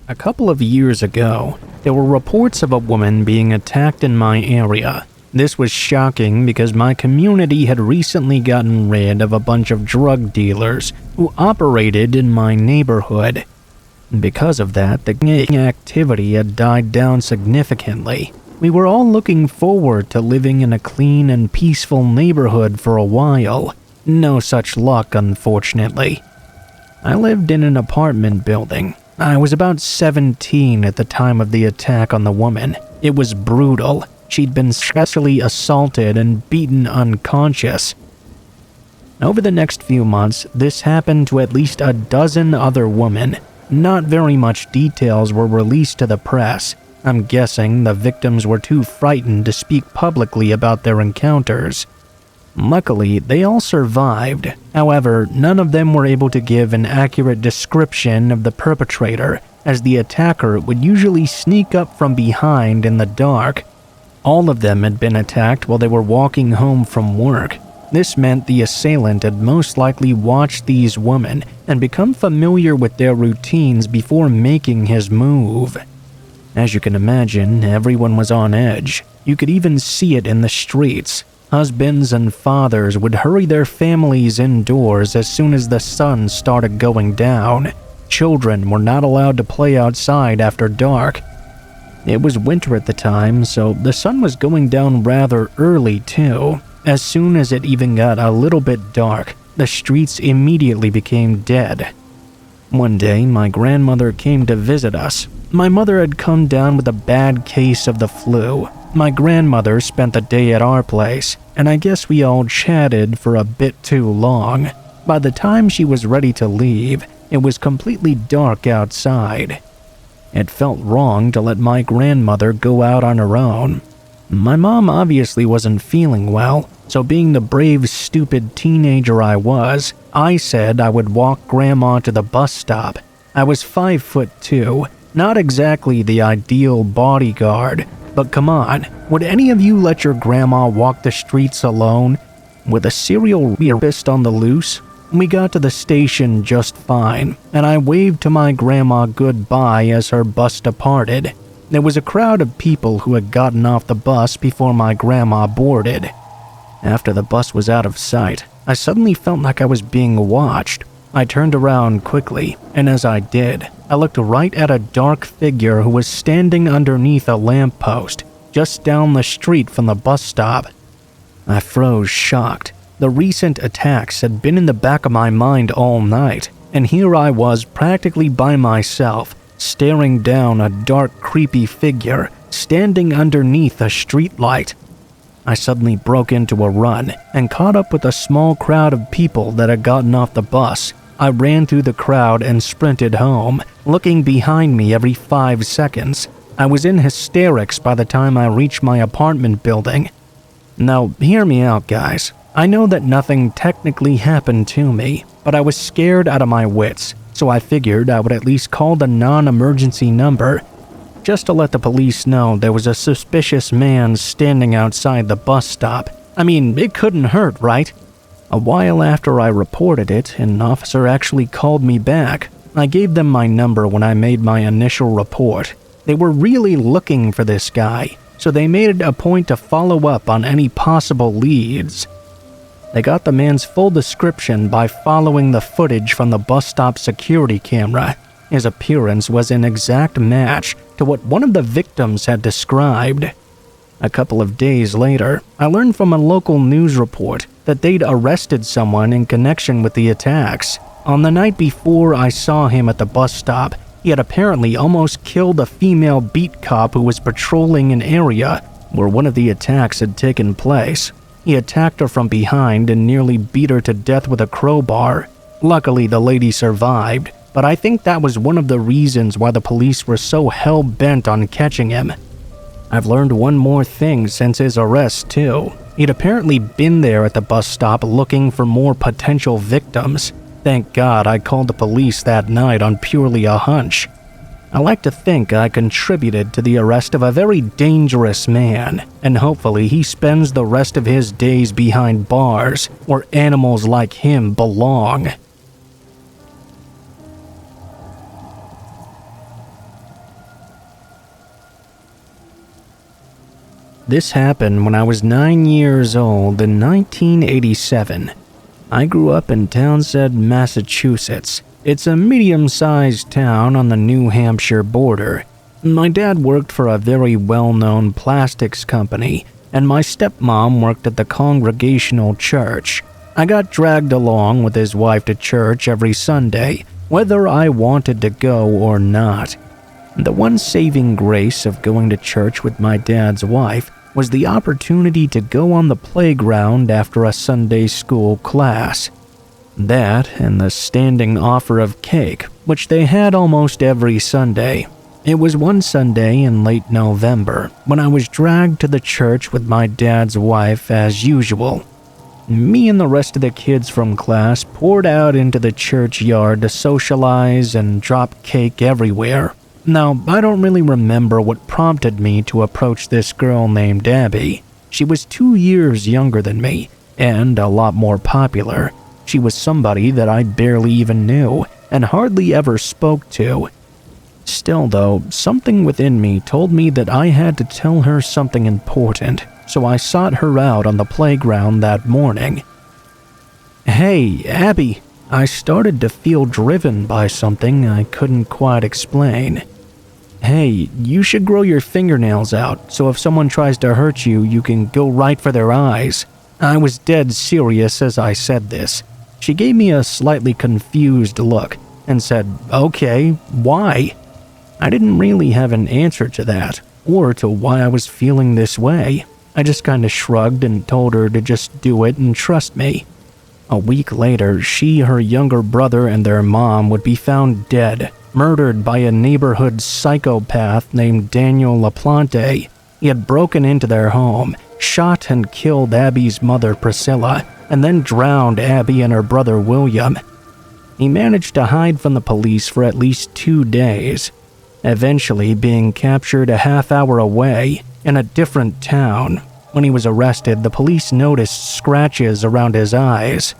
A couple of years ago, there were reports of a woman being attacked in my area. This was shocking because my community had recently gotten rid of a bunch of drug dealers who operated in my neighborhood. Because of that, the gang activity had died down significantly. We were all looking forward to living in a clean and peaceful neighborhood for a while. No such luck, unfortunately. I lived in an apartment building. I was about 17 at the time of the attack on the woman. It was brutal. She'd been sexually assaulted and beaten unconscious. Over the next few months, this happened to at least a dozen other women. Not very much details were released to the press. I'm guessing the victims were too frightened to speak publicly about their encounters. Luckily, they all survived. However, none of them were able to give an accurate description of the perpetrator, as the attacker would usually sneak up from behind in the dark. All of them had been attacked while they were walking home from work. This meant the assailant had most likely watched these women and become familiar with their routines before making his move. As you can imagine, everyone was on edge. You could even see it in the streets. Husbands and fathers would hurry their families indoors as soon as the sun started going down. Children were not allowed to play outside after dark. It was winter at the time, so the sun was going down rather early too. As soon as it even got a little bit dark, the streets immediately became dead. One day, my grandmother came to visit us. My mother had come down with a bad case of the flu. My grandmother spent the day at our place, and I guess we all chatted for a bit too long. By the time she was ready to leave, it was completely dark outside. It felt wrong to let my grandmother go out on her own. My mom obviously wasn't feeling well, so being the brave, stupid teenager I was, I said I would walk Grandma to the bus stop. I was 5'2", not exactly the ideal bodyguard, but come on, would any of you let your grandma walk the streets alone? With a serial rapist on the loose? We got to the station just fine, and I waved to my grandma goodbye as her bus departed. There was a crowd of people who had gotten off the bus before my grandma boarded. After the bus was out of sight, I suddenly felt like I was being watched. I turned around quickly, and as I did, I looked right at a dark figure who was standing underneath a lamppost, just down the street from the bus stop. I froze shocked. The recent attacks had been in the back of my mind all night, and here I was practically by myself, staring down a dark, creepy figure standing underneath a streetlight. I suddenly broke into a run and caught up with a small crowd of people that had gotten off the bus. I ran through the crowd and sprinted home, looking behind me every 5 seconds. I was in hysterics by the time I reached my apartment building. Now, hear me out, guys. I know that nothing technically happened to me, but I was scared out of my wits, so I figured I would at least call the non-emergency number, just to let the police know there was a suspicious man standing outside the bus stop. I mean, it couldn't hurt, right? A while after I reported it, an officer actually called me back. I gave them my number when I made my initial report. They were really looking for this guy, so they made it a point to follow up on any possible leads. They got the man's full description by following the footage from the bus stop security camera. His appearance was an exact match to what one of the victims had described. A couple of days later, I learned from a local news report that they'd arrested someone in connection with the attacks. On the night before I saw him at the bus stop, he had apparently almost killed a female beat cop who was patrolling an area where one of the attacks had taken place. He attacked her from behind and nearly beat her to death with a crowbar. Luckily, the lady survived, but I think that was one of the reasons why the police were so hell-bent on catching him. I've learned one more thing since his arrest, too. He'd apparently been there at the bus stop looking for more potential victims. Thank God I called the police that night on purely a hunch. I like to think I contributed to the arrest of a very dangerous man, and hopefully he spends the rest of his days behind bars where animals like him belong. This happened when I was 9 years old in 1987. I grew up in Townsend, Massachusetts. It's a medium-sized town on the New Hampshire border. My dad worked for a very well-known plastics company, and my stepmom worked at the Congregational Church. I got dragged along with his wife to church every Sunday, whether I wanted to go or not. The one saving grace of going to church with my dad's wife was the opportunity to go on the playground after a Sunday school class. That and the standing offer of cake, which they had almost every Sunday. It was one Sunday in late November when I was dragged to the church with my dad's wife as usual. Me and the rest of the kids from class poured out into the churchyard to socialize and drop cake everywhere. Now, I don't really remember what prompted me to approach this girl named Abby. She was 2 years younger than me, and a lot more popular. She was somebody that I barely even knew, and hardly ever spoke to. Still though, something within me told me that I had to tell her something important, so I sought her out on the playground that morning. "Hey, Abby," I started to feel driven by something I couldn't quite explain. "Hey, you should grow your fingernails out, so if someone tries to hurt you, you can go right for their eyes." I was dead serious as I said this. She gave me a slightly confused look and said, "Okay, why?" I didn't really have an answer to that, or to why I was feeling this way. I just kinda shrugged and told her to just do it and trust me. A week later, she, her younger brother, and their mom would be found dead, murdered by a neighborhood psychopath named Daniel LaPlante. He had broken into their home, shot and killed Abby's mother Priscilla, and then drowned Abby and her brother William. He managed to hide from the police for at least 2 days, eventually being captured a half-hour away in a different town. When he was arrested, the police noticed scratches around his eyes.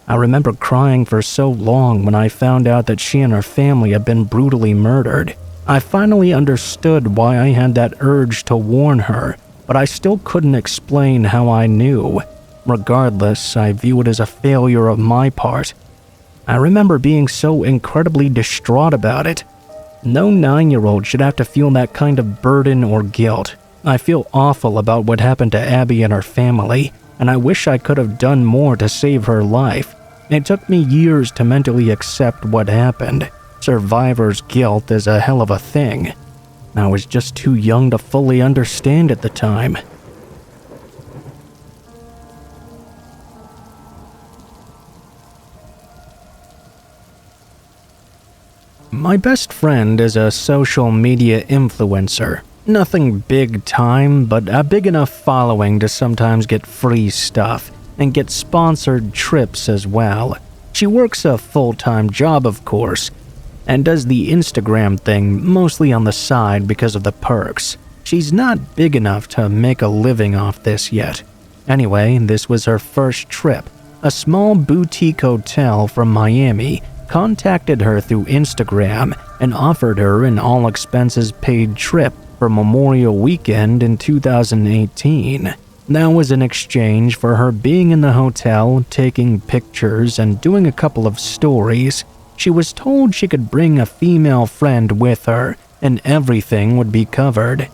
I remember crying for so long when I found out that she and her family had been brutally murdered. I finally understood why I had that urge to warn her, but I still couldn't explain how I knew. Regardless, I view it as a failure of my part. I remember being so incredibly distraught about it. No 9-year-old should have to feel that kind of burden or guilt. I feel awful about what happened to Abby and her family, and I wish I could have done more to save her life. It took me years to mentally accept what happened. Survivor's guilt is a hell of a thing. I was just too young to fully understand at the time. My best friend is a social media influencer. Nothing big time, but a big enough following to sometimes get free stuff and get sponsored trips as well. She works a full-time job, of course, and does the Instagram thing mostly on the side because of the perks. She's not big enough to make a living off this yet. Anyway, this was her first trip. A small boutique hotel from Miami contacted her through Instagram and offered her an all-expenses-paid trip for Memorial Weekend in 2018. That was in exchange for her being in the hotel, taking pictures, and doing a couple of stories. She was told she could bring a female friend with her, and everything would be covered.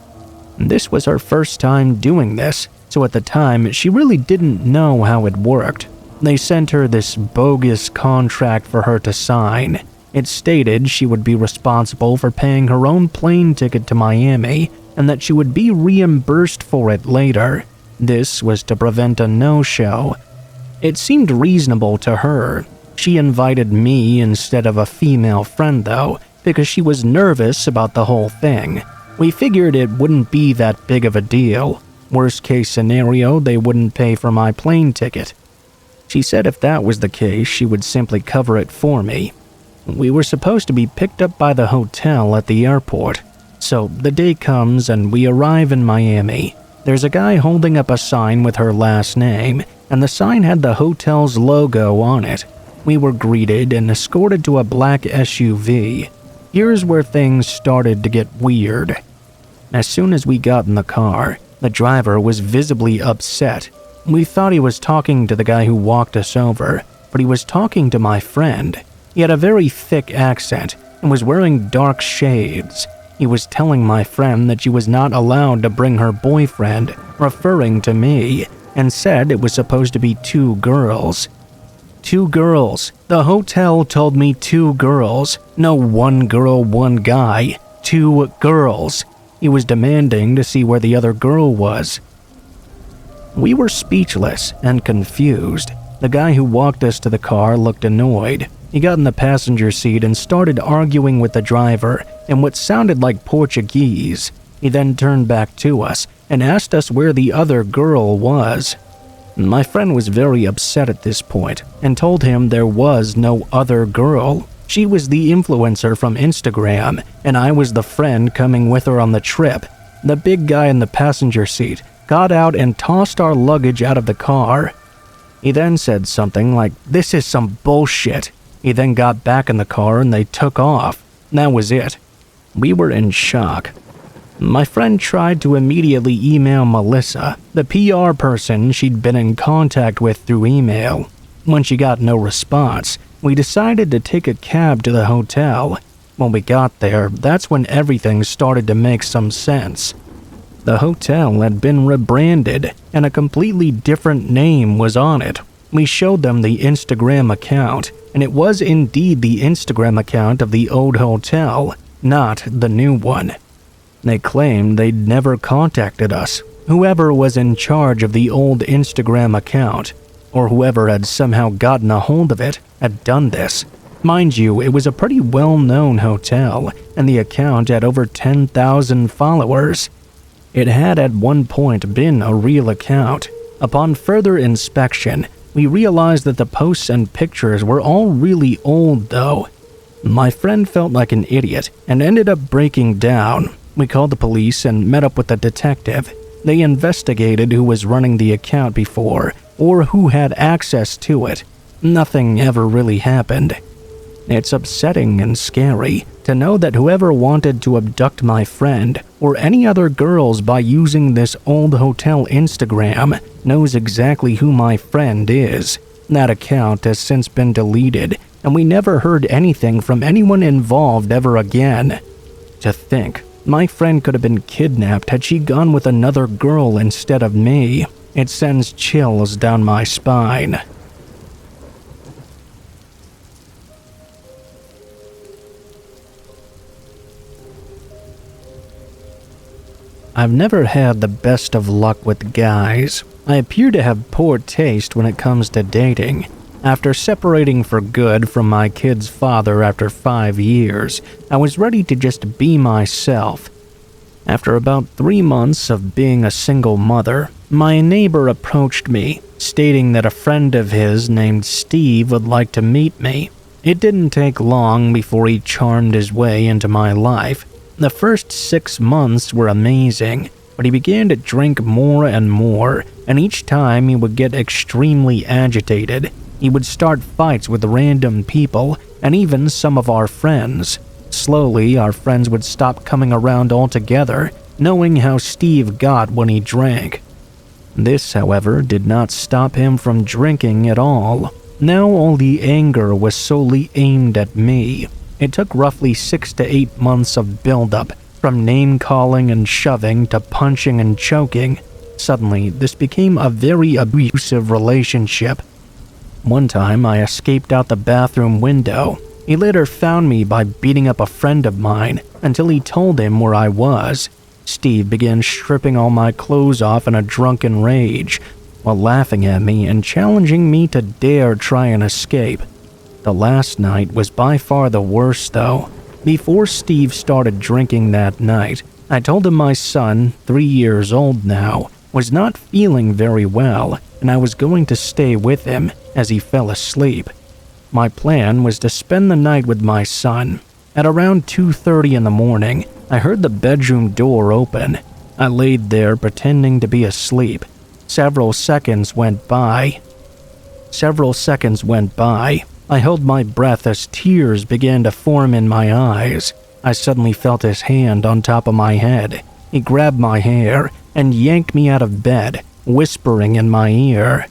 This was her first time doing this, so at the time, she really didn't know how it worked. They sent her this bogus contract for her to sign. It stated she would be responsible for paying her own plane ticket to Miami, and that she would be reimbursed for it later. This was to prevent a no-show. It seemed reasonable to her. She invited me instead of a female friend, though, because she was nervous about the whole thing. We figured it wouldn't be that big of a deal. Worst case scenario, they wouldn't pay for my plane ticket. She said if that was the case, she would simply cover it for me. We were supposed to be picked up by the hotel at the airport. So the day comes and we arrive in Miami. There's a guy holding up a sign with her last name, and the sign had the hotel's logo on it. We were greeted and escorted to a black SUV. Here's where things started to get weird. As soon as we got in the car, The driver was visibly upset. We thought he was talking to the guy who walked us over, but he was talking to my friend. He had a very thick accent and was wearing dark shades. He was telling my friend that she was not allowed to bring her boyfriend, referring to me, and said it was supposed to be 2 girls. 2 girls. The hotel told me 2 girls. No 1 girl, 1 guy. 2 girls. He was demanding to see where the other girl was. We were speechless and confused. The guy who walked us to the car looked annoyed. He got in the passenger seat and started arguing with the driver in what sounded like Portuguese. He then turned back to us and asked us where the other girl was. My friend was very upset at this point and told him there was no other girl. She was the influencer from Instagram, and I was the friend coming with her on the trip. The big guy in the passenger seat got out and tossed our luggage out of the car. He then said something like, "This is some bullshit." He then got back in the car and they took off. That was it. We were in shock. My friend tried to immediately email Melissa, the PR person she'd been in contact with through email. When she got no response, we decided to take a cab to the hotel. When we got there, that's when everything started to make some sense. The hotel had been rebranded, and a completely different name was on it. We showed them the Instagram account, and it was indeed the Instagram account of the old hotel, not the new one. They claimed they'd never contacted us. Whoever was in charge of the old Instagram account, or whoever had somehow gotten a hold of it, had done this. Mind you, it was a pretty well-known hotel, and the account had over 10,000 followers. It had at one point been a real account. Upon further inspection, we realized that the posts and pictures were all really old though. My friend felt like an idiot and ended up breaking down. We called the police and met up with the detective. They investigated who was running the account before, or who had access to it. Nothing ever really happened. It's upsetting and scary to know that whoever wanted to abduct my friend or any other girls by using this old hotel Instagram knows exactly who my friend is. That account has since been deleted, and we never heard anything from anyone involved ever again. To think, my friend could have been kidnapped had she gone with another girl instead of me. It sends chills down my spine. I've never had the best of luck with guys. I appear to have poor taste when it comes to dating. After separating for good from my kid's father after 5 years, I was ready to just be myself. After about 3 months of being a single mother, my neighbor approached me, stating that a friend of his named Steve would like to meet me. It didn't take long before he charmed his way into my life. The first 6 months were amazing, but he began to drink more and more, and each time he would get extremely agitated. He would start fights with random people, and even some of our friends. Slowly, our friends would stop coming around altogether, knowing how Steve got when he drank. This, however, did not stop him from drinking at all. Now all the anger was solely aimed at me. It took roughly 6 to 8 months of build-up, from name-calling and shoving to punching and choking. Suddenly, this became a very abusive relationship. One time, I escaped out the bathroom window. He later found me by beating up a friend of mine until he told him where I was. Steve began stripping all my clothes off in a drunken rage, while laughing at me and challenging me to dare try and escape. The last night was by far the worst, though. Before Steve started drinking that night, I told him my son, 3 years old now, was not feeling very well, and I was going to stay with him as he fell asleep. My plan was to spend the night with my son. At around 2:30 in the morning, I heard the bedroom door open. I laid there pretending to be asleep. Several seconds went by. I held my breath as tears began to form in my eyes. I suddenly felt his hand on top of my head. He grabbed my hair and yanked me out of bed, whispering in my ear,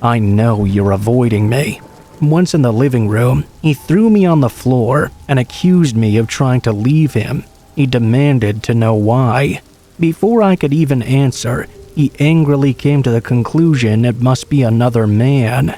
"I know you're avoiding me." Once in the living room, he threw me on the floor and accused me of trying to leave him. He demanded to know why. Before I could even answer, he angrily came to the conclusion it must be another man.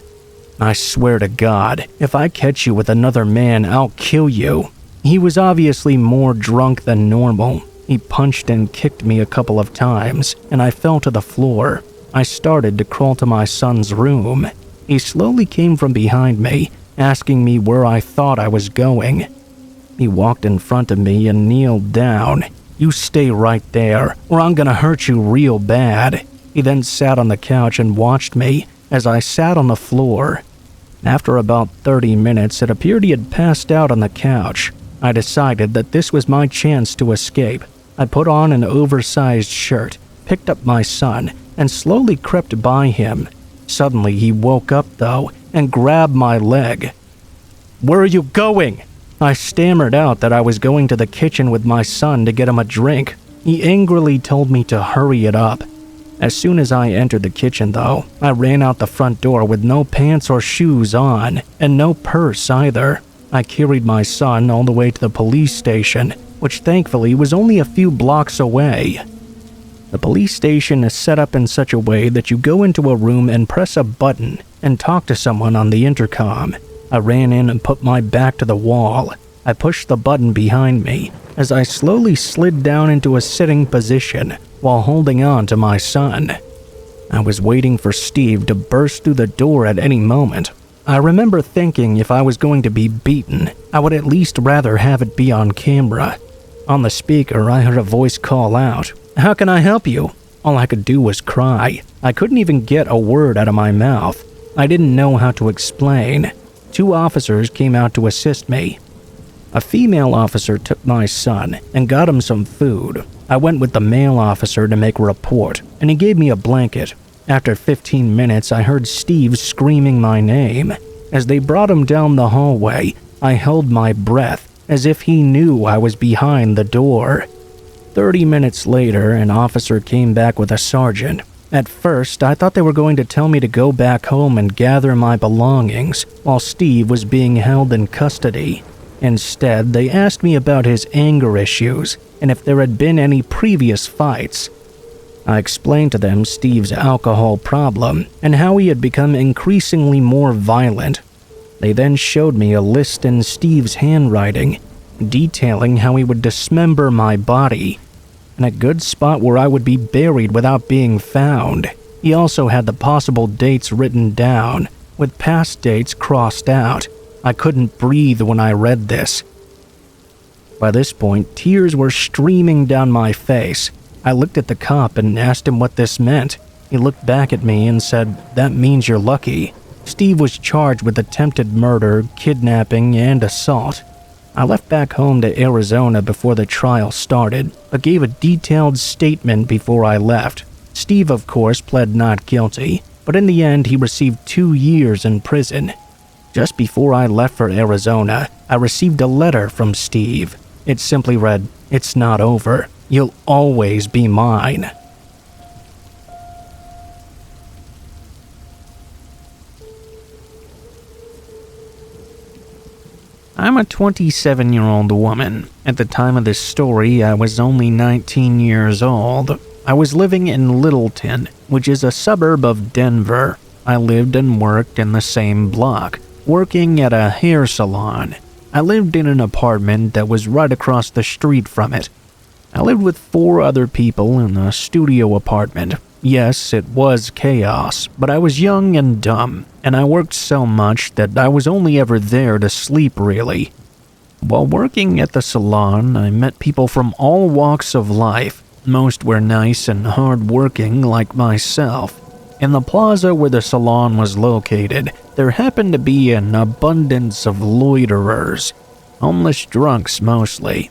"I swear to God, if I catch you with another man, I'll kill you." He was obviously more drunk than normal. He punched and kicked me a couple of times, and I fell to the floor. I started to crawl to my son's room. He slowly came from behind me, asking me where I thought I was going. He walked in front of me and kneeled down. "You stay right there, or I'm gonna hurt you real bad." He then sat on the couch and watched me as I sat on the floor. After about 30 minutes, it appeared he had passed out on the couch. I decided that this was my chance to escape. I put on an oversized shirt, picked up my son, and slowly crept by him. Suddenly, he woke up, though, and grabbed my leg. "Where are you going?" I stammered out that I was going to the kitchen with my son to get him a drink. He angrily told me to hurry it up. As soon as I entered the kitchen, though, I ran out the front door with no pants or shoes on, and no purse either. I carried my son all the way to the police station, which thankfully was only a few blocks away. The police station is set up in such a way that you go into a room and press a button and talk to someone on the intercom. I ran in and put my back to the wall. I pushed the button behind me as I slowly slid down into a sitting position while holding on to my son. I was waiting for Steve to burst through the door at any moment. I remember thinking if I was going to be beaten, I would at least rather have it be on camera. On the speaker, I heard a voice call out, "How can I help you?" All I could do was cry. I couldn't even get a word out of my mouth. I didn't know how to explain. 2 officers came out to assist me. A female officer took my son and got him some food. I went with the male officer to make a report, and he gave me a blanket. After 15 minutes, I heard Steve screaming my name. As they brought him down the hallway, I held my breath, as if he knew I was behind the door. 30 minutes later, an officer came back with a sergeant. At first, I thought they were going to tell me to go back home and gather my belongings, while Steve was being held in custody. Instead, they asked me about his anger issues, and if there had been any previous fights. I explained to them Steve's alcohol problem, and how he had become increasingly more violent. They then showed me a list in Steve's handwriting, detailing how he would dismember my body, in a good spot where I would be buried without being found. He also had the possible dates written down, with past dates crossed out. I couldn't breathe when I read this. By this point, tears were streaming down my face. I looked at the cop and asked him what this meant. He looked back at me and said, "That means you're lucky." Steve was charged with attempted murder, kidnapping, and assault. I left back home to Arizona before the trial started, but gave a detailed statement before I left. Steve, of course, pled not guilty, but in the end he received 2 years in prison. Just before I left for Arizona, I received a letter from Steve. It simply read, "It's not over. You'll always be mine." I'm a 27-year-old woman. At the time of this story, I was only 19 years old. I was living in Littleton, which is a suburb of Denver. I lived and worked in the same block, working at a hair salon. I lived in an apartment that was right across the street from it. I lived with 4 other people in a studio apartment. Yes, it was chaos, but I was young and dumb, and I worked so much that I was only ever there to sleep, really. While working at the salon, I met people from all walks of life. Most were nice and hard-working like myself. In the plaza where the salon was located, there happened to be an abundance of loiterers, homeless drunks mostly.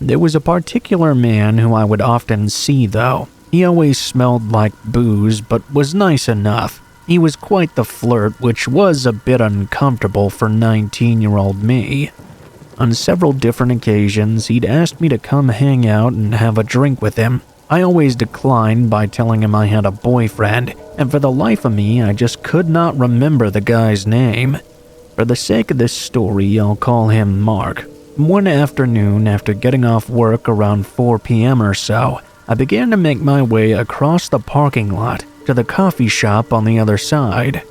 There was a particular man who I would often see, though. He always smelled like booze, but was nice enough. He was quite the flirt, which was a bit uncomfortable for 19-year-old me. On several different occasions, he'd asked me to come hang out and have a drink with him. I always declined by telling him I had a boyfriend, and for the life of me, I just could not remember the guy's name. For the sake of this story, I'll call him Mark. One afternoon, after getting off work around 4 p.m. or so, I began to make my way across the parking lot to the coffee shop on the other side.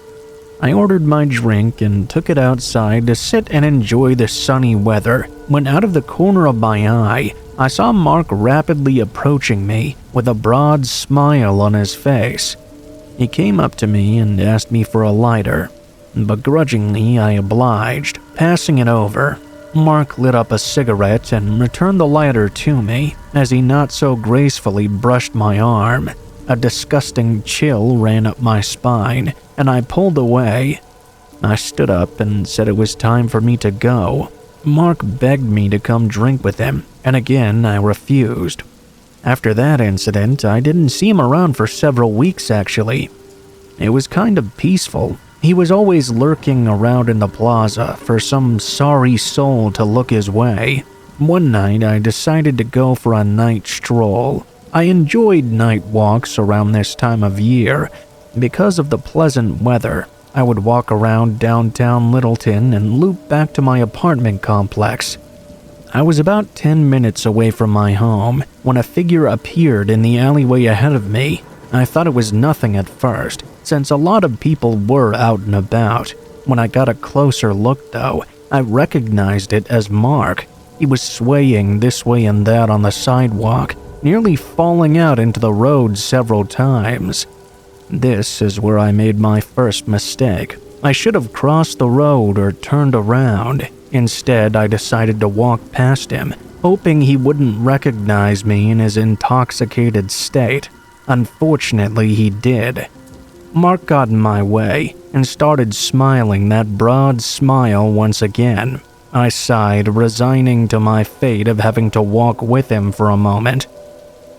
I ordered my drink and took it outside to sit and enjoy the sunny weather when out of the corner of my eye, I saw Mark rapidly approaching me with a broad smile on his face. He came up to me and asked me for a lighter. Begrudgingly, I obliged, passing it over. Mark lit up a cigarette and returned the lighter to me as he not so gracefully brushed my arm. A disgusting chill ran up my spine, and I pulled away. I stood up and said it was time for me to go. Mark begged me to come drink with him, and again I refused. After that incident, I didn't see him around for several weeks actually. It was kind of peaceful. He was always lurking around in the plaza for some sorry soul to look his way. One night, I decided to go for a night stroll. I enjoyed night walks around this time of year. Because of the pleasant weather, I would walk around downtown Littleton and loop back to my apartment complex. I was about 10 minutes away from my home when a figure appeared in the alleyway ahead of me. I thought it was nothing at first, since a lot of people were out and about. When I got a closer look, though, I recognized it as Mark. He was swaying this way and that on the sidewalk, nearly falling out into the road several times. This is where I made my first mistake. I should have crossed the road or turned around. Instead, I decided to walk past him, hoping he wouldn't recognize me in his intoxicated state. Unfortunately, he did. Mark got in my way and started smiling that broad smile once again. I sighed, resigning to my fate of having to walk with him for a moment.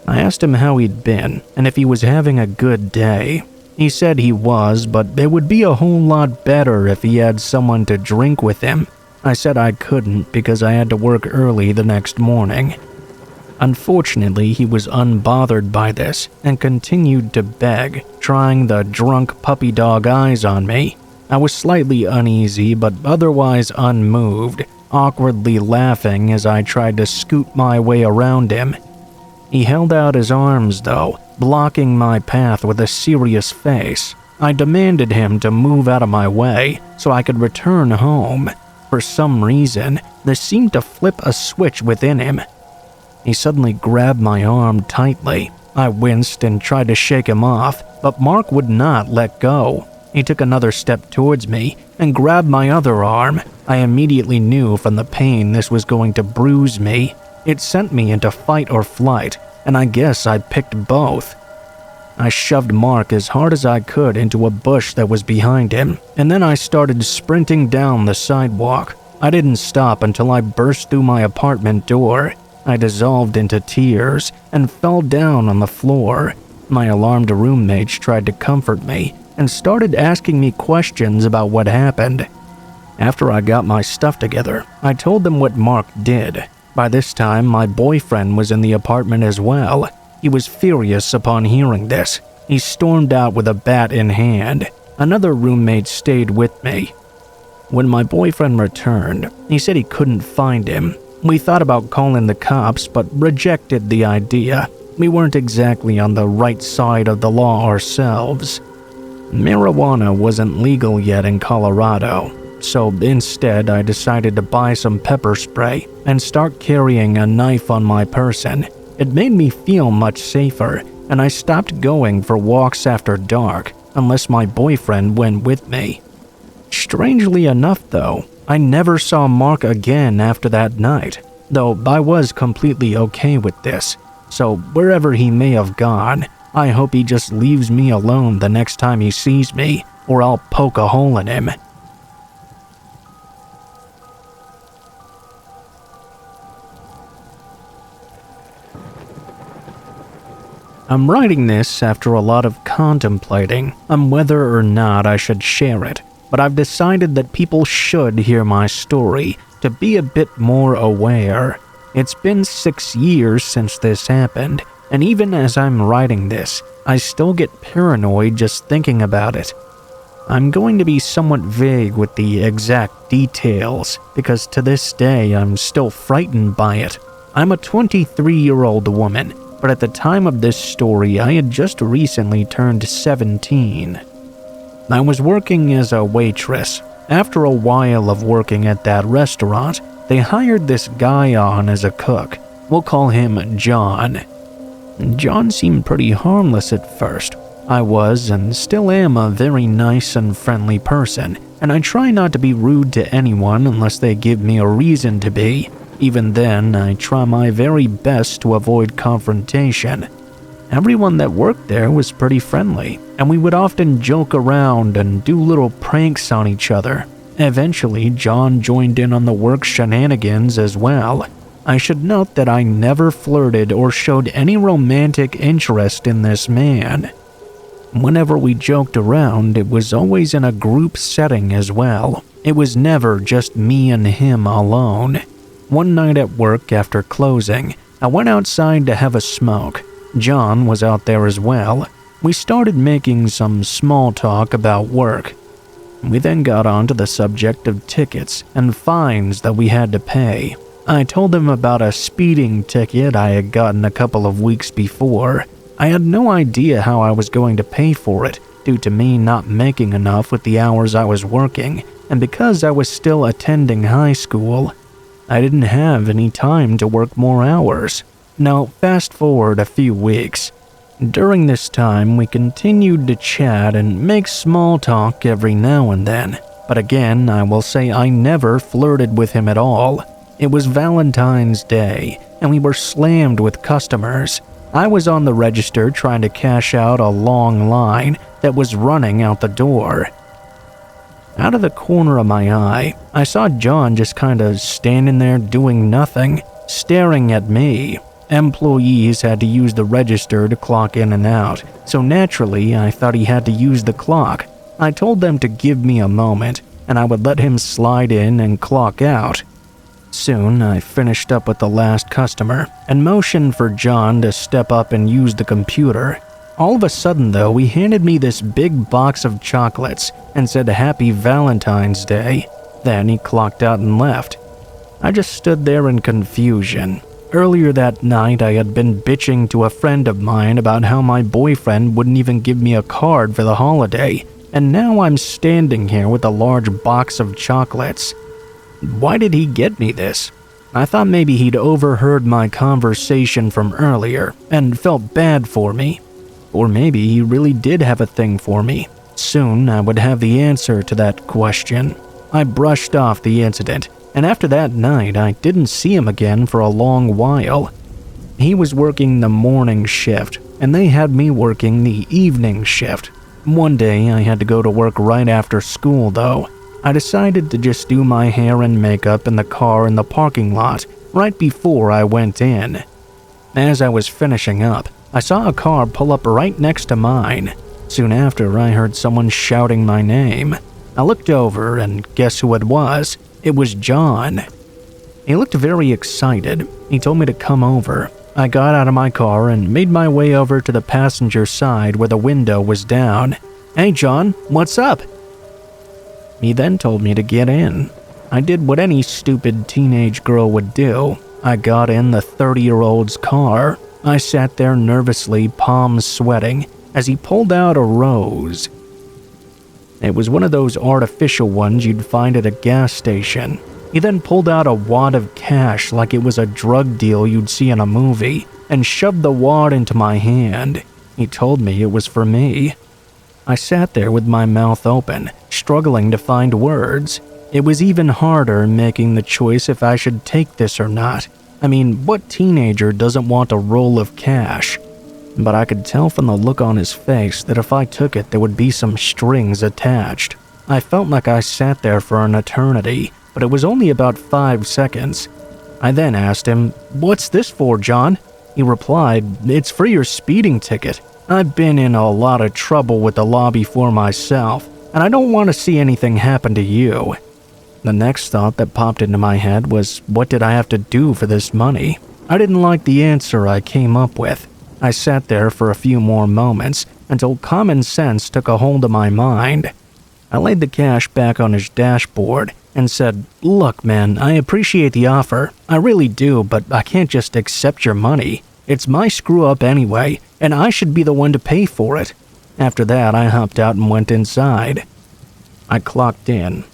I asked him how he'd been and if he was having a good day. He said he was, but it would be a whole lot better if he had someone to drink with him. I said I couldn't because I had to work early the next morning. Unfortunately, he was unbothered by this and continued to beg, trying the drunk puppy dog eyes on me. I was slightly uneasy but otherwise unmoved, awkwardly laughing as I tried to scoot my way around him. He held out his arms, though, blocking my path with a serious face. I demanded him to move out of my way so I could return home. For some reason, there seemed to flip a switch within him. He suddenly grabbed my arm tightly. I winced and tried to shake him off, but Mark would not let go. He took another step towards me and grabbed my other arm. I immediately knew from the pain this was going to bruise me. It sent me into fight or flight, and I guess I picked both. I shoved Mark as hard as I could into a bush that was behind him, and then I started sprinting down the sidewalk. I didn't stop until I burst through my apartment door. I dissolved into tears and fell down on the floor. My alarmed roommates tried to comfort me and started asking me questions about what happened. After I got my stuff together, I told them what Mark did. By this time, my boyfriend was in the apartment as well. He was furious upon hearing this. He stormed out with a bat in hand. Another roommate stayed with me. When my boyfriend returned, he said he couldn't find him. We thought about calling the cops, but rejected the idea. We weren't exactly on the right side of the law ourselves. Marijuana wasn't legal yet in Colorado, so instead I decided to buy some pepper spray and start carrying a knife on my person. It made me feel much safer, and I stopped going for walks after dark unless my boyfriend went with me. Strangely enough, though, I never saw Mark again after that night, though I was completely okay with this. So wherever he may have gone, I hope he just leaves me alone the next time he sees me, or I'll poke a hole in him. I'm writing this after a lot of contemplating on whether or not I should share it, but I've decided that people should hear my story to be a bit more aware. It's been 6 years since this happened, And even as I'm writing this, I still get paranoid just thinking about it. I'm going to be somewhat vague with the exact details because to this day I'm still frightened by it. I'm a 23-year-old woman, but at the time of this story I had just recently turned 17. I was working as a waitress. After a while of working at that restaurant, they hired this guy on as a cook. We'll call him John. John seemed pretty harmless at first. I was and still am a very nice and friendly person, and I try not to be rude to anyone unless they give me a reason to be. Even then, I try my very best to avoid confrontation. Everyone that worked there was pretty friendly, and we would often joke around and do little pranks on each other. Eventually, John joined in on the work shenanigans as well. I should note that I never flirted or showed any romantic interest in this man. Whenever we joked around, it was always in a group setting as well. It was never just me and him alone. One night at work after closing, I went outside to have a smoke. John was out there as well. We started making some small talk about work. We then got on to the subject of tickets and fines that we had to pay. I told him about a speeding ticket I had gotten a couple of weeks before. I had no idea how I was going to pay for it due to me not making enough with the hours I was working, and because I was still attending high school, I didn't have any time to work more hours. Now, fast forward a few weeks. During this time, we continued to chat and make small talk every now and then. But again, I will say I never flirted with him at all. It was Valentine's Day, and we were slammed with customers. I was on the register trying to cash out a long line that was running out the door. Out of the corner of my eye, I saw John just kinda standing there doing nothing, staring at me. Employees had to use the register to clock in and out, so naturally I thought he had to use the clock. I told them to give me a moment, and I would let him slide in and clock out. Soon, I finished up with the last customer and motioned for John to step up and use the computer. All of a sudden, though, he handed me this big box of chocolates and said Happy Valentine's Day. Then he clocked out and left. I just stood there in confusion. Earlier that night, I had been bitching to a friend of mine about how my boyfriend wouldn't even give me a card for the holiday, and now I'm standing here with a large box of chocolates. Why did he get me this? I thought maybe he'd overheard my conversation from earlier and felt bad for me. Or maybe he really did have a thing for me. Soon I would have the answer to that question. I brushed off the incident, and after that night I didn't see him again for a long while. He was working the morning shift, and they had me working the evening shift. One day I had to go to work right after school though. I decided to just do my hair and makeup in the car in the parking lot right before I went in. As I was finishing up, I saw a car pull up right next to mine. Soon after, I heard someone shouting my name. I looked over, and guess who it was? It was John. He looked very excited. He told me to come over. I got out of my car and made my way over to the passenger side where the window was down. "Hey John, what's up?" He then told me to get in. I did what any stupid teenage girl would do. I got in the 30-year-old's car. I sat there nervously, palms sweating, as he pulled out a rose. It was one of those artificial ones you'd find at a gas station. He then pulled out a wad of cash like it was a drug deal you'd see in a movie and shoved the wad into my hand. He told me it was for me. I sat there with my mouth open, struggling to find words. It was even harder making the choice if I should take this or not. I mean, what teenager doesn't want a roll of cash? But I could tell from the look on his face that if I took it, there would be some strings attached. I felt like I sat there for an eternity, but it was only about 5 seconds. I then asked him, "What's this for, John?" He replied, "It's for your speeding ticket. I've been in a lot of trouble with the law before myself, and I don't want to see anything happen to you." The next thought that popped into my head was, what did I have to do for this money? I didn't like the answer I came up with. I sat there for a few more moments until common sense took a hold of my mind. I laid the cash back on his dashboard and said, "Look, man, I appreciate the offer. I really do, but I can't just accept your money. It's my screw-up anyway, and I should be the one to pay for it." After that, I hopped out and went inside. I clocked in.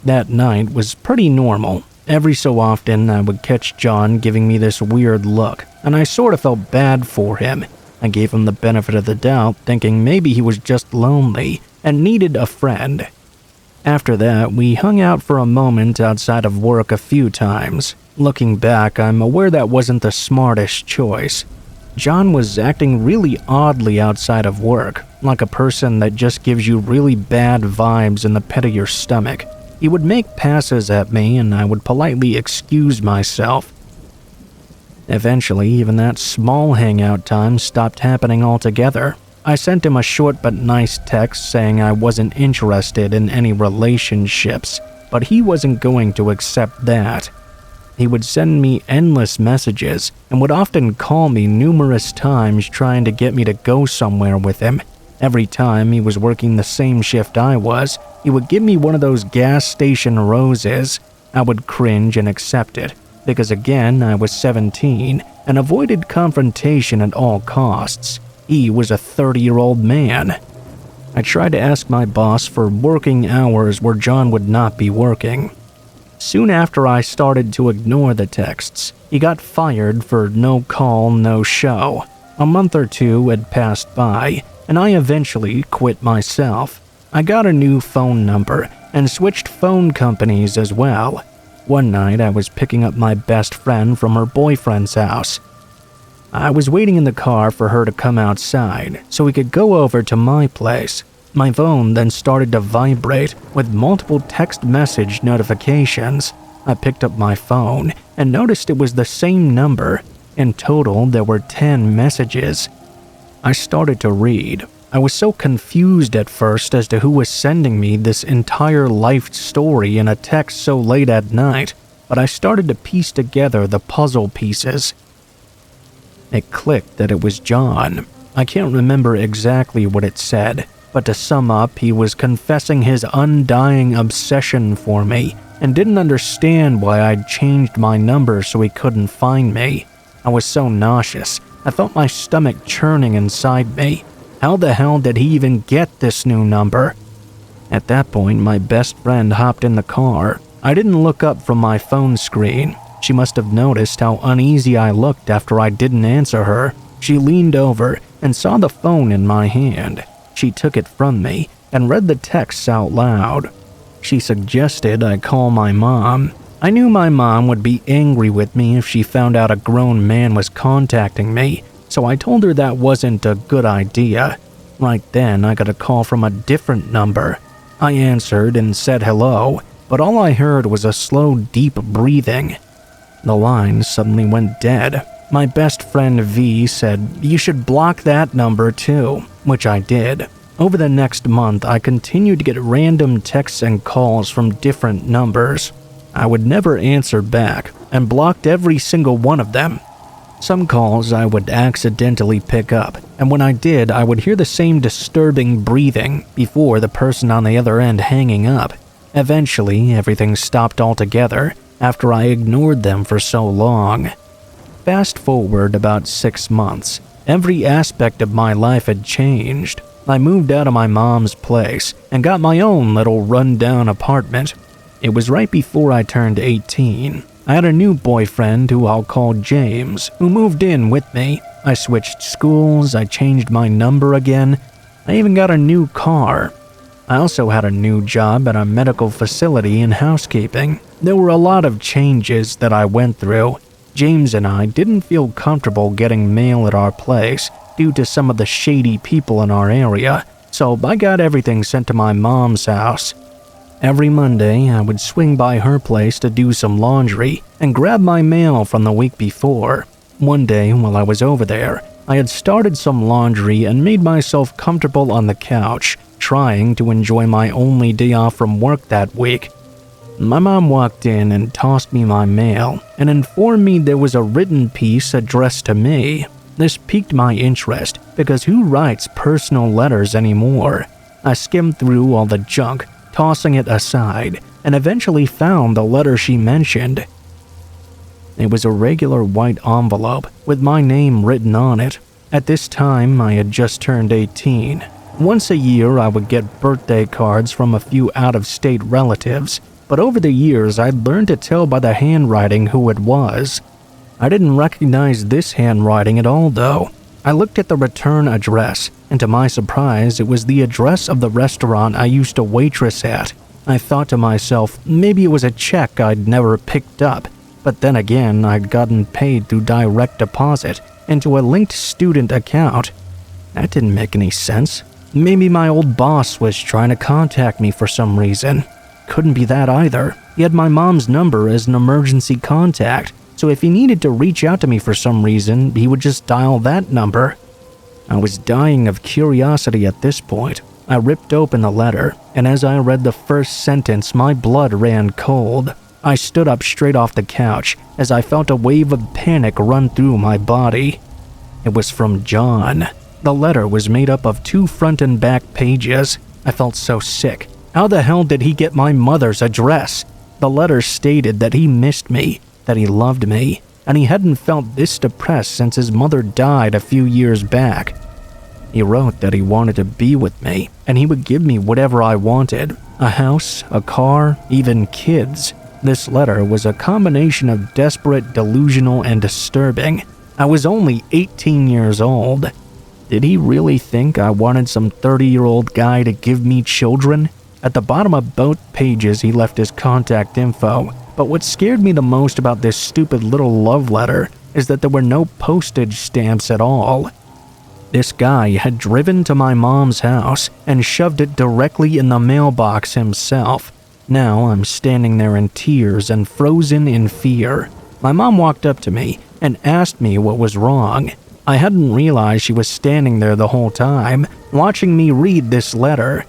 That night was pretty normal. Every so often, I would catch John giving me this weird look, and I sort of felt bad for him. I gave him the benefit of the doubt, thinking maybe he was just lonely and needed a friend. After that, we hung out for a moment outside of work a few times. Looking back, I'm aware that wasn't the smartest choice. John was acting really oddly outside of work, like a person that just gives you really bad vibes in the pit of your stomach. He would make passes at me and I would politely excuse myself. Eventually, even that small hangout time stopped happening altogether. I sent him a short but nice text saying I wasn't interested in any relationships, but he wasn't going to accept that. He would send me endless messages and would often call me numerous times trying to get me to go somewhere with him. Every time he was working the same shift I was, he would give me one of those gas station roses. I would cringe and accept it, because again, I was 17 and avoided confrontation at all costs. He was a 30-year-old man. I tried to ask my boss for working hours where John would not be working. Soon after I started to ignore the texts, he got fired for no call, no show. A month or two had passed by, and I eventually quit myself. I got a new phone number and switched phone companies as well. One night, I was picking up my best friend from her boyfriend's house. I was waiting in the car for her to come outside so we could go over to my place. My phone then started to vibrate with multiple text message notifications. I picked up my phone and noticed it was the same number. In total, there were 10 messages. I started to read. I was so confused at first as to who was sending me this entire life story in a text so late at night, but I started to piece together the puzzle pieces. It clicked that it was John. I can't remember exactly what it said, but to sum up, he was confessing his undying obsession for me and didn't understand why I'd changed my number so he couldn't find me. I was so nauseous, I felt my stomach churning inside me. How the hell did he even get this new number? At that point, my best friend hopped in the car. I didn't look up from my phone screen. She must have noticed how uneasy I looked after I didn't answer her. She leaned over and saw the phone in my hand. She took it from me and read the texts out loud. She suggested I call my mom. I knew my mom would be angry with me if she found out a grown man was contacting me, so I told her that wasn't a good idea. Right then, I got a call from a different number. I answered and said hello, but all I heard was a slow, deep breathing. The line suddenly went dead. My best friend V said, "You should block that number too," which I did. Over the next month, I continued to get random texts and calls from different numbers. I would never answer back and blocked every single one of them. Some calls I would accidentally pick up, and when I did, I would hear the same disturbing breathing before the person on the other end hanging up. Eventually, everything stopped altogether after I ignored them for so long. Fast forward about 6 months. Every aspect of my life had changed. I moved out of my mom's place and got my own little run-down apartment. It was right before I turned 18. I had a new boyfriend who I'll call James, who moved in with me. I switched schools, I changed my number again. I even got a new car. I also had a new job at a medical facility in housekeeping. There were a lot of changes that I went through. James and I didn't feel comfortable getting mail at our place due to some of the shady people in our area, so I got everything sent to my mom's house. Every Monday, I would swing by her place to do some laundry and grab my mail from the week before. One day, while I was over there, I had started some laundry and made myself comfortable on the couch, trying to enjoy my only day off from work that week. My mom walked in and tossed me my mail and informed me there was a written piece addressed to me. This piqued my interest because who writes personal letters anymore? I skimmed through all the junk, tossing it aside, and eventually found the letter she mentioned. It was a regular white envelope with my name written on it. At this time, I had just turned 18. Once a year, I would get birthday cards from a few out-of-state relatives, but over the years, I'd learned to tell by the handwriting who it was. I didn't recognize this handwriting at all, though. I looked at the return address, and to my surprise, it was the address of the restaurant I used to waitress at. I thought to myself, maybe it was a check I'd never picked up, but then again, I'd gotten paid through direct deposit into a linked student account. That didn't make any sense. Maybe my old boss was trying to contact me for some reason. Couldn't be that either. He had my mom's number as an emergency contact, so if he needed to reach out to me for some reason, he would just dial that number. I was dying of curiosity at this point. I ripped open the letter, and as I read the first sentence, my blood ran cold. I stood up straight off the couch as I felt a wave of panic run through my body. It was from John. The letter was made up of 2 front and back pages. I felt so sick. How the hell did he get my mother's address? The letter stated that he missed me, that he loved me, and he hadn't felt this depressed since his mother died a few years back. He wrote that he wanted to be with me, and he would give me whatever I wanted, a house, a car, even kids. This letter was a combination of desperate, delusional, and disturbing. I was only 18 years old. Did he really think I wanted some 30-year-old guy to give me children? At the bottom of both pages, he left his contact info. But what scared me the most about this stupid little love letter is that there were no postage stamps at all. This guy had driven to my mom's house and shoved it directly in the mailbox himself. Now I'm standing there in tears and frozen in fear. My mom walked up to me and asked me what was wrong. I hadn't realized she was standing there the whole time, watching me read this letter.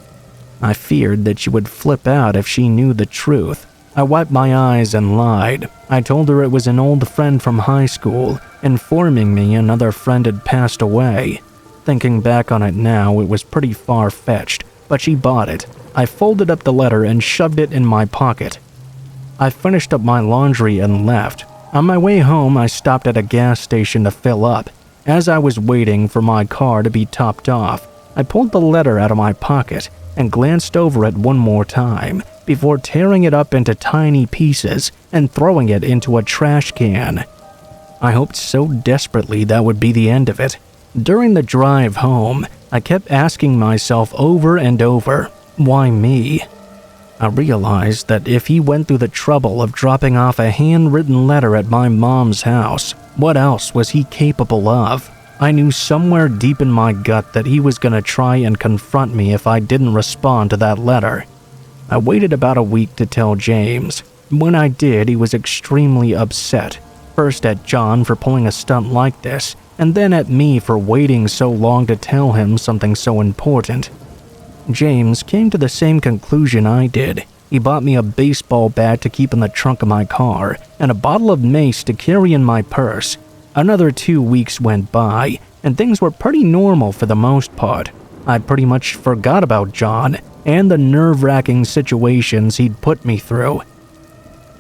I feared that she would flip out if she knew the truth. I wiped my eyes and lied. I told her it was an old friend from high school, informing me another friend had passed away. Thinking back on it now, it was pretty far-fetched, but she bought it. I folded up the letter and shoved it in my pocket. I finished up my laundry and left. On my way home, I stopped at a gas station to fill up. As I was waiting for my car to be topped off, I pulled the letter out of my pocket and glanced over it one more time before tearing it up into tiny pieces and throwing it into a trash can. I hoped so desperately that would be the end of it. During the drive home, I kept asking myself over and over, why me? I realized that if he went through the trouble of dropping off a handwritten letter at my mom's house, what else was he capable of? I knew somewhere deep in my gut that he was going to try and confront me if I didn't respond to that letter. I waited about a week to tell James. When I did, he was extremely upset. First at John for pulling a stunt like this, and then at me for waiting so long to tell him something so important. James came to the same conclusion I did. He bought me a baseball bat to keep in the trunk of my car, and a bottle of mace to carry in my purse. Another 2 weeks went by, and things were pretty normal for the most part. I pretty much forgot about John and the nerve-wracking situations he'd put me through.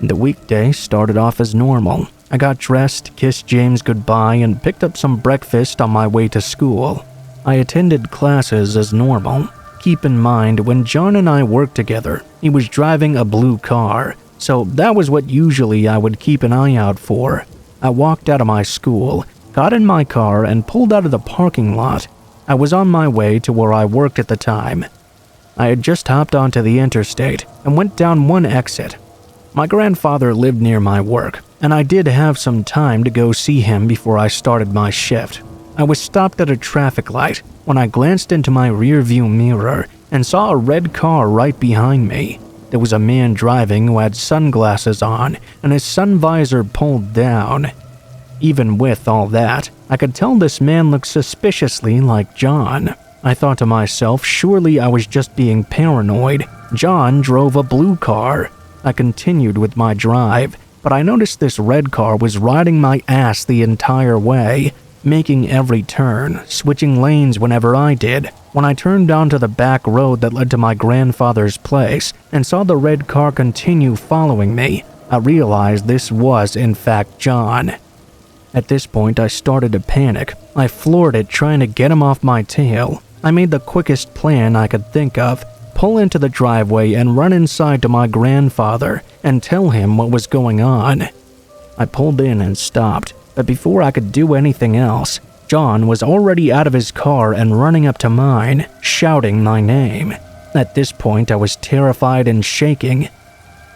The weekday started off as normal. I got dressed, kissed James goodbye, and picked up some breakfast on my way to school. I attended classes as normal. Keep in mind, when John and I worked together, he was driving a blue car, so that was what usually I would keep an eye out for. I walked out of my school, got in my car, and pulled out of the parking lot. I was on my way to where I worked at the time. I had just hopped onto the interstate and went down one exit. My grandfather lived near my work, and I did have some time to go see him before I started my shift. I was stopped at a traffic light when I glanced into my rearview mirror and saw a red car right behind me. There was a man driving who had sunglasses on and his sun visor pulled down. Even with all that, I could tell this man looked suspiciously like John. I thought to myself, surely I was just being paranoid. John drove a blue car. I continued with my drive, but I noticed this red car was riding my ass the entire way. making every turn, switching lanes whenever I did. When I turned onto the back road that led to my grandfather's place and saw the red car continue following me, I realized this was, in fact, John. At this point, I started to panic. I floored it, trying to get him off my tail. I made the quickest plan I could think of: pull into the driveway and run inside to my grandfather and tell him what was going on. I pulled in and stopped, but before I could do anything else, John was already out of his car and running up to mine, shouting my name. At this point, I was terrified and shaking.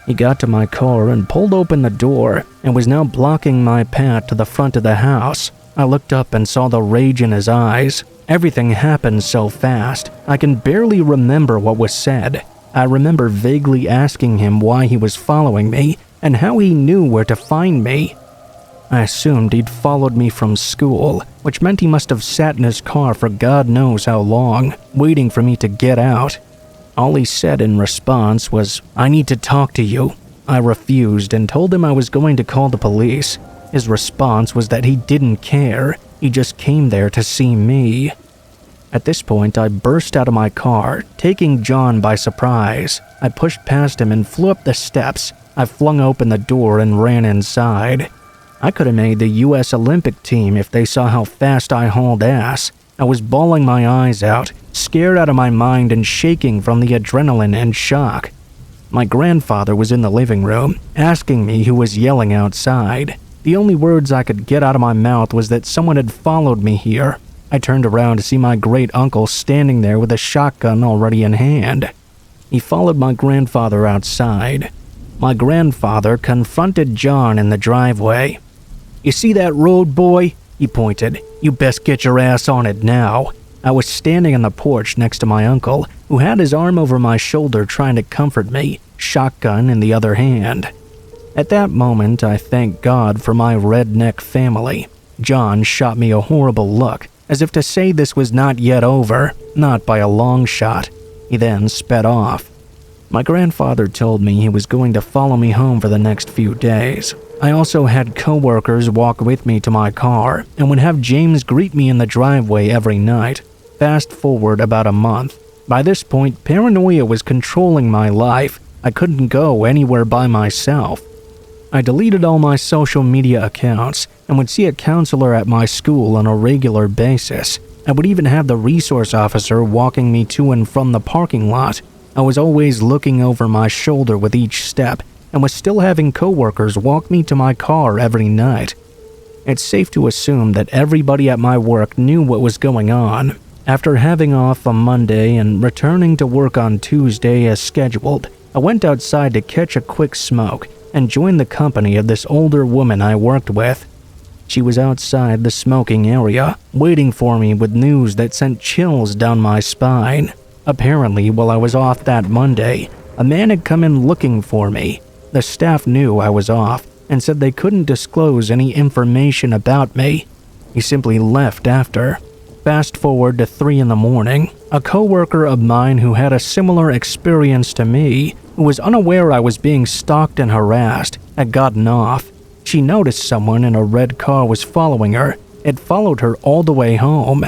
He got to my car and pulled open the door and was now blocking my path to the front of the house. I looked up and saw the rage in his eyes. Everything happened so fast, I can barely remember what was said. I remember vaguely asking him why he was following me and how he knew where to find me. I assumed he'd followed me from school, which meant he must have sat in his car for God knows how long, waiting for me to get out. All he said in response was, "I need to talk to you." I refused and told him I was going to call the police. His response was that he didn't care, he just came there to see me. At this point, I burst out of my car, taking John by surprise. I pushed past him and flew up the steps. I flung open the door and ran inside. I could have made the US Olympic team if they saw how fast I hauled ass. I was bawling my eyes out, scared out of my mind and shaking from the adrenaline and shock. My grandfather was in the living room, asking me who was yelling outside. The only words I could get out of my mouth was that someone had followed me here. I turned around to see my great-uncle standing there with a shotgun already in hand. He followed my grandfather outside. My grandfather confronted John in the driveway. "You see that road, boy?" he pointed. "You best get your ass on it now." I was standing on the porch next to my uncle, who had his arm over my shoulder trying to comfort me, shotgun in the other hand. At that moment, I thanked God for my redneck family. John shot me a horrible look, as if to say this was not yet over, not by a long shot. He then sped off. My grandfather told me he was going to follow me home for the next few days. I also had co-workers walk with me to my car and would have James greet me in the driveway every night. Fast forward about a month. By this point, paranoia was controlling my life. I couldn't go anywhere by myself. I deleted all my social media accounts and would see a counselor at my school on a regular basis. I would even have the resource officer walking me to and from the parking lot. I was always looking over my shoulder with each step and was still having coworkers walk me to my car every night. It's safe to assume that everybody at my work knew what was going on. After having off on Monday and returning to work on Tuesday as scheduled, I went outside to catch a quick smoke and joined the company of this older woman I worked with. She was outside the smoking area, waiting for me with news that sent chills down my spine. Apparently, while I was off that Monday, a man had come in looking for me. The staff knew I was off and said they couldn't disclose any information about me. He simply left after. Fast forward to 3 in the morning, a coworker of mine who had a similar experience to me, who was unaware I was being stalked and harassed, had gotten off. She noticed someone in a red car was following her. It followed her all the way home.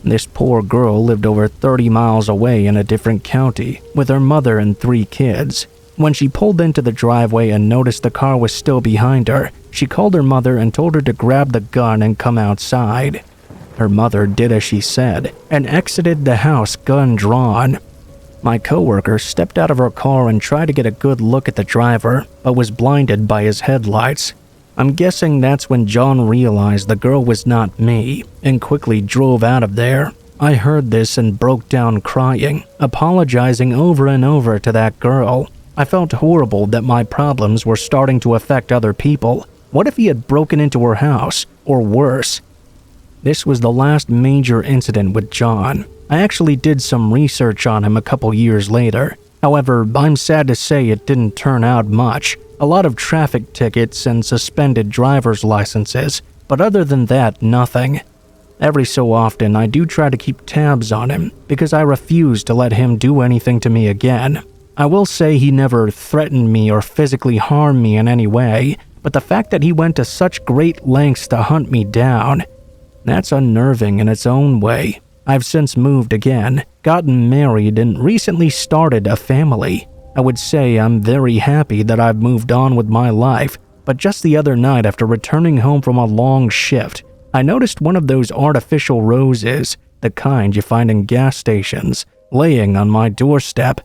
This poor girl lived over 30 miles away in a different county with her mother and 3 kids. When she pulled into the driveway and noticed the car was still behind her, she called her mother and told her to grab the gun and come outside. Her mother did as she said and exited the house, gun drawn. My coworker stepped out of her car and tried to get a good look at the driver, but was blinded by his headlights. I'm guessing that's when John realized the girl was not me and quickly drove out of there. I heard this and broke down crying, apologizing over and over to that girl. I felt horrible that my problems were starting to affect other people. What if he had broken into her house, or worse? This was the last major incident with John. I actually did some research on him a couple years later. However, I'm sad to say it didn't turn out much. A lot of traffic tickets and suspended driver's licenses, but other than that, nothing. Every so often, I do try to keep tabs on him because I refuse to let him do anything to me again. I will say he never threatened me or physically harmed me in any way, but the fact that he went to such great lengths to hunt me down, That's unnerving in its own way. I've since moved again, gotten married, and recently started a family. I would say I'm very happy that I've moved on with my life, but just the other night after returning home from a long shift, I noticed one of those artificial roses, the kind you find in gas stations, laying on my doorstep.